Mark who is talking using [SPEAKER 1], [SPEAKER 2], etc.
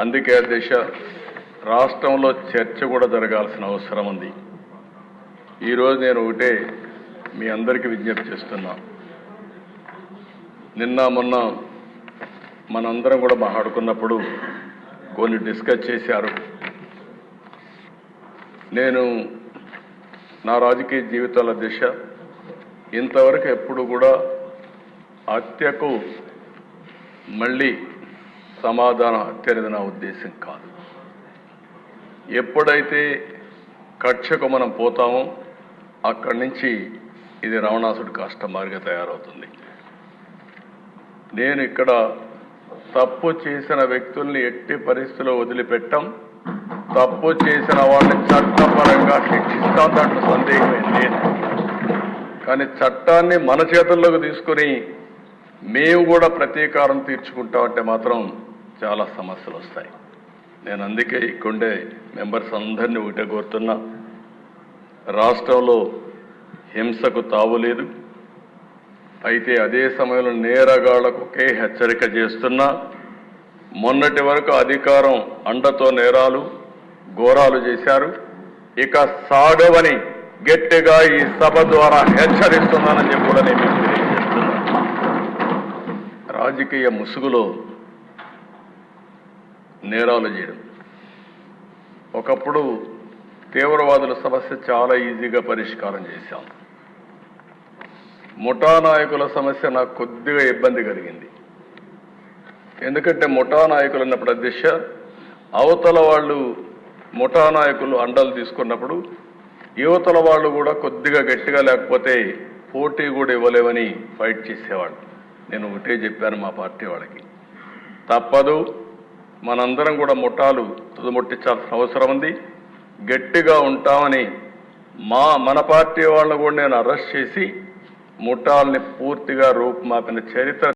[SPEAKER 1] అందుకే అధ్యక్ష రాష్ట్రంలో చర్చ కూడా జరగాల్సిన అవసరం ఉంది. ఈరోజు నేను ఒకటే మీ అందరికీ విజ్ఞప్తి చేస్తున్నా. నిన్న మొన్న మనందరం కూడా మాట్లాడుకున్నప్పుడు కొన్ని డిస్కస్ చేశారు. నేను నా రాజకీయ జీవితాల దిశ ఇంతవరకు ఎప్పుడు కూడా హత్యకు మళ్ళీ సమాధానం హత్య అనేది నా ఉద్దేశం కాదు. ఎప్పుడైతే కక్షకు మనం పోతామో అక్కడి నుంచి ఇది రావణాసుడి కష్టమారిగా తయారవుతుంది. నేను ఇక్కడ తప్పు చేసిన వ్యక్తుల్ని ఎట్టి పరిస్థితుల్లో వదిలిపెట్టాం. తప్పు చేసిన వాళ్ళని చట్టపరంగా శిక్షిస్తాం, దాంట్లో సందేహమే లేదు. కానీ చట్టాన్ని మన చేతుల్లోకి తీసుకుని మేము కూడా ప్రతీకారం తీర్చుకుంటామంటే మాత్రం చాలా సమస్యలు వస్తాయి. నేను అందుకే ఇక్కడే మెంబర్స్ అందరినీ ఒకటే కోరుతున్నా, రాష్ట్రంలో హింసకు తావులేదు. అయితే అదే సమయంలో నేరగాళ్లకు ఒకే హెచ్చరిక చేస్తున్నా. మొన్నటి వరకు అధికారం అండతో నేరాలు ఘోరాలు చేశారు. ఇక సాగవని గట్టిగా ఈ సభ ద్వారా హెచ్చరిస్తున్నానని చెప్పి కూడా నేను తెలియజేస్తున్నా. రాజకీయ ముసుగులో నేరాలు చేయడం, ఒకప్పుడు తీవ్రవాదుల సమస్య చాలా ఈజీగా పరిష్కారం చేశాం. ముఠా నాయకుల సమస్య నాకు కొద్దిగా ఇబ్బంది కలిగింది. ఎందుకంటే ముఠా నాయకులు అన్నప్పుడు అధ్యక్ష అవతల వాళ్ళు ముఠా నాయకులు అండలు తీసుకున్నప్పుడు యువతల వాళ్ళు కూడా కొద్దిగా గట్టిగా లేకపోతే పోటీ కూడా ఇవ్వలేవని ఫైట్ చేసేవాళ్ళు. నేను ఒకటే చెప్పాను మా పార్టీ వాళ్ళకి, తప్పదు, మనందరం కూడా ముఠాలు తుదముట్టించాల్సిన అవసరం ఉంది, గట్టిగా ఉంటామని మన పార్టీ వాళ్ళని కూడా నేను అరెస్ట్ చేసి ముఠాల్ని పూర్తిగా రూపుమాపిన చరిత్ర